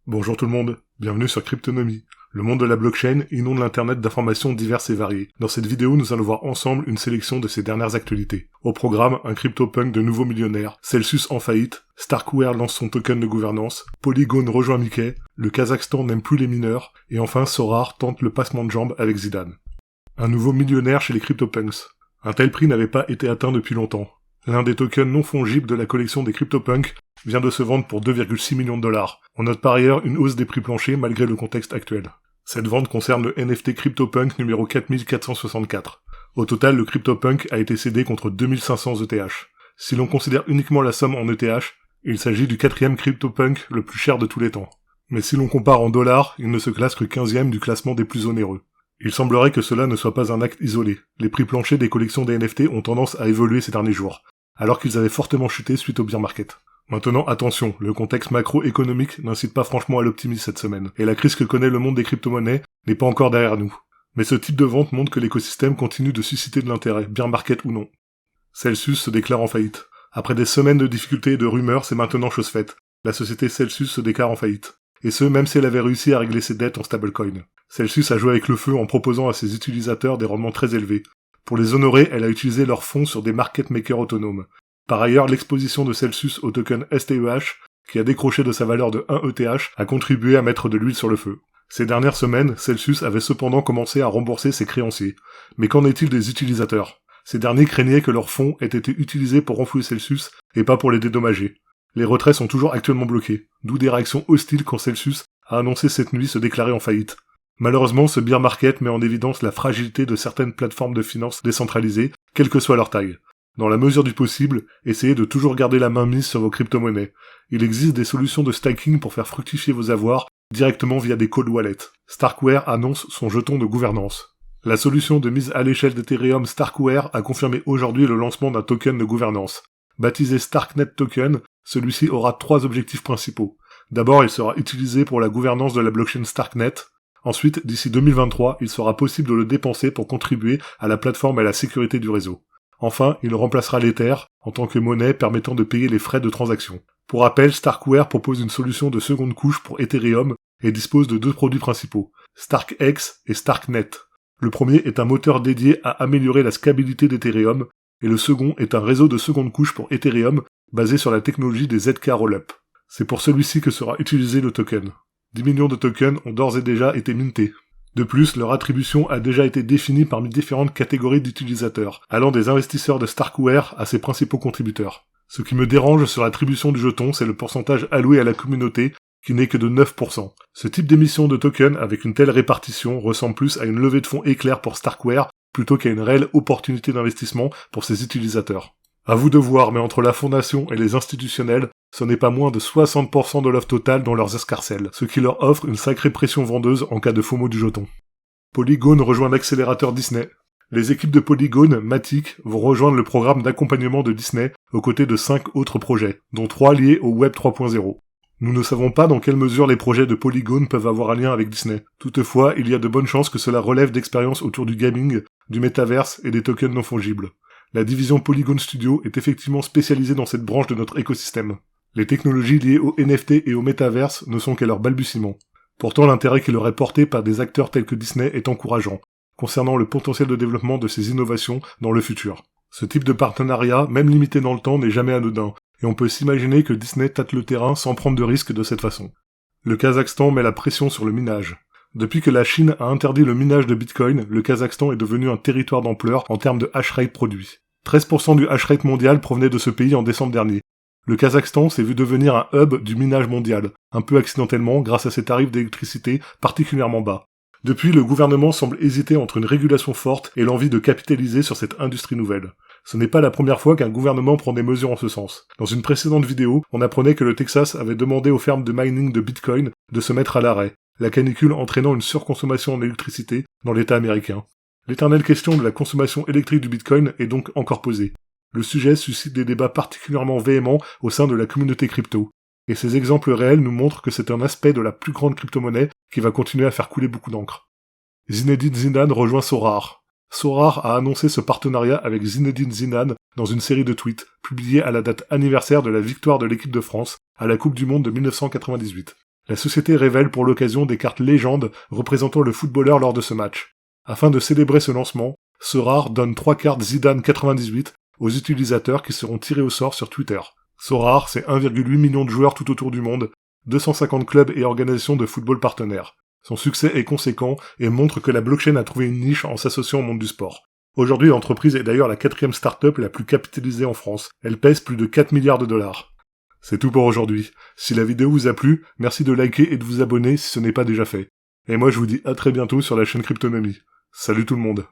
Bonjour tout le monde, bienvenue sur Cryptonomie. Le monde de la blockchain inonde l'internet d'informations diverses et variées. Dans cette vidéo, nous allons voir ensemble une sélection de ces dernières actualités. Au programme, un CryptoPunk de nouveaux millionnaires, Celsius en faillite, Starkware lance son token de gouvernance, Polygon rejoint Mickey, le Kazakhstan n'aime plus les mineurs, et enfin Sorare tente le passement de jambes avec Zidane. Un nouveau millionnaire chez les CryptoPunks. Un tel prix n'avait pas été atteint depuis longtemps. L'un des tokens non fongibles de la collection des CryptoPunks vient de se vendre pour 2,6 millions de dollars. On note par ailleurs une hausse des prix planchers malgré le contexte actuel. Cette vente concerne le NFT CryptoPunk numéro 4464. Au total, le CryptoPunk a été cédé contre 2500 ETH. Si l'on considère uniquement la somme en ETH, il s'agit du 4e CryptoPunk le plus cher de tous les temps. Mais si l'on compare en dollars, il ne se classe que 15e du classement des plus onéreux. Il semblerait que cela ne soit pas un acte isolé. Les prix planchers des collections des NFT ont tendance à évoluer ces derniers jours, alors qu'ils avaient fortement chuté suite au bear market. Maintenant, attention, le contexte macroéconomique n'incite pas franchement à l'optimisme cette semaine, et la crise que connaît le monde des crypto-monnaies n'est pas encore derrière nous. Mais ce type de vente montre que l'écosystème continue de susciter de l'intérêt, bear market ou non. Celsius se déclare en faillite. Après des semaines de difficultés et de rumeurs, c'est maintenant chose faite. La société Celsius se déclare en faillite. Et ce, même si elle avait réussi à régler ses dettes en stablecoin. Celsius a joué avec le feu en proposant à ses utilisateurs des rendements très élevés. Pour les honorer, elle a utilisé leurs fonds sur des market makers autonomes. Par ailleurs, l'exposition de Celsius au token STEH, qui a décroché de sa valeur de 1 ETH, a contribué à mettre de l'huile sur le feu. Ces dernières semaines, Celsius avait cependant commencé à rembourser ses créanciers. Mais qu'en est-il des utilisateurs ? Ces derniers craignaient que leurs fonds aient été utilisés pour renflouer Celsius et pas pour les dédommager. Les retraits sont toujours actuellement bloqués, d'où des réactions hostiles quand Celsius a annoncé cette nuit se déclarer en faillite. Malheureusement, ce bear market met en évidence la fragilité de certaines plateformes de finances décentralisées, quelle que soit leur taille. Dans la mesure du possible, essayez de toujours garder la main mise sur vos crypto-monnaies. Il existe des solutions de staking pour faire fructifier vos avoirs directement via des cold wallets. Starkware annonce son jeton de gouvernance. La solution de mise à l'échelle d'Ethereum Starkware a confirmé aujourd'hui le lancement d'un token de gouvernance. Baptisé Starknet Token, celui-ci aura 3 objectifs principaux. D'abord, il sera utilisé pour la gouvernance de la blockchain Starknet. Ensuite, d'ici 2023, il sera possible de le dépenser pour contribuer à la plateforme et à la sécurité du réseau. Enfin, il remplacera l'Ether en tant que monnaie permettant de payer les frais de transaction. Pour rappel, Starkware propose une solution de seconde couche pour Ethereum et dispose de 2 produits principaux, StarkX et Starknet. Le premier est un moteur dédié à améliorer la scalabilité d'Ethereum et le second est un réseau de seconde couche pour Ethereum basé sur la technologie des ZK Rollup. C'est pour celui-ci que sera utilisé le token. 10 millions de tokens ont d'ores et déjà été mintés. De plus, leur attribution a déjà été définie parmi différentes catégories d'utilisateurs, allant des investisseurs de Starkware à ses principaux contributeurs. Ce qui me dérange sur l'attribution du jeton, c'est le pourcentage alloué à la communauté, qui n'est que de 9%. Ce type d'émission de tokens avec une telle répartition ressemble plus à une levée de fonds éclair pour Starkware, plutôt qu'à une réelle opportunité d'investissement pour ses utilisateurs. À vous de voir, mais entre la fondation et les institutionnels, ce n'est pas moins de 60% de l'offre totale dans leurs escarcelles, ce qui leur offre une sacrée pression vendeuse en cas de FOMO du jeton. Polygon rejoint l'accélérateur Disney. Les équipes de Polygon, Matic, vont rejoindre le programme d'accompagnement de Disney aux côtés de 5 autres projets, dont 3 liés au Web 3.0. Nous ne savons pas dans quelle mesure les projets de Polygon peuvent avoir un lien avec Disney. Toutefois, il y a de bonnes chances que cela relève d'expériences autour du gaming, du métaverse et des tokens non fongibles. La division Polygon Studio est effectivement spécialisée dans cette branche de notre écosystème. Les technologies liées au NFT et au métaverse ne sont qu'à leur balbutiement. Pourtant, l'intérêt qui leur est porté par des acteurs tels que Disney est encourageant, concernant le potentiel de développement de ces innovations dans le futur. Ce type de partenariat, même limité dans le temps, n'est jamais anodin, et on peut s'imaginer que Disney tâte le terrain sans prendre de risques de cette façon. Le Kazakhstan met la pression sur le minage. Depuis que la Chine a interdit le minage de Bitcoin, le Kazakhstan est devenu un territoire d'ampleur en termes de hash rate produit. 13% du hash rate mondial provenait de ce pays en décembre dernier. Le Kazakhstan s'est vu devenir un hub du minage mondial, un peu accidentellement grâce à ses tarifs d'électricité particulièrement bas. Depuis, le gouvernement semble hésiter entre une régulation forte et l'envie de capitaliser sur cette industrie nouvelle. Ce n'est pas la première fois qu'un gouvernement prend des mesures en ce sens. Dans une précédente vidéo, on apprenait que le Texas avait demandé aux fermes de mining de Bitcoin de se mettre à l'arrêt, la canicule entraînant une surconsommation en électricité dans l'État américain. L'éternelle question de la consommation électrique du Bitcoin est donc encore posée. Le sujet suscite des débats particulièrement véhéments au sein de la communauté crypto. Et ces exemples réels nous montrent que c'est un aspect de la plus grande crypto-monnaie qui va continuer à faire couler beaucoup d'encre. Zinedine Zidane rejoint Sorare. Sorare a annoncé ce partenariat avec Zinedine Zidane dans une série de tweets, publiés à la date anniversaire de la victoire de l'équipe de France à la Coupe du Monde de 1998. La société révèle pour l'occasion des cartes légendes représentant le footballeur lors de ce match. Afin de célébrer ce lancement, Sorare donne 3 cartes Zidane 98 aux utilisateurs qui seront tirés au sort sur Twitter. Sorare, c'est 1,8 million de joueurs tout autour du monde, 250 clubs et organisations de football partenaires. Son succès est conséquent et montre que la blockchain a trouvé une niche en s'associant au monde du sport. Aujourd'hui, l'entreprise est d'ailleurs la 4e start-up la plus capitalisée en France. Elle pèse plus de 4 milliards de dollars. C'est tout pour aujourd'hui. Si la vidéo vous a plu, merci de liker et de vous abonner si ce n'est pas déjà fait. Et moi je vous dis à très bientôt sur la chaîne Cryptonomie. Salut tout le monde.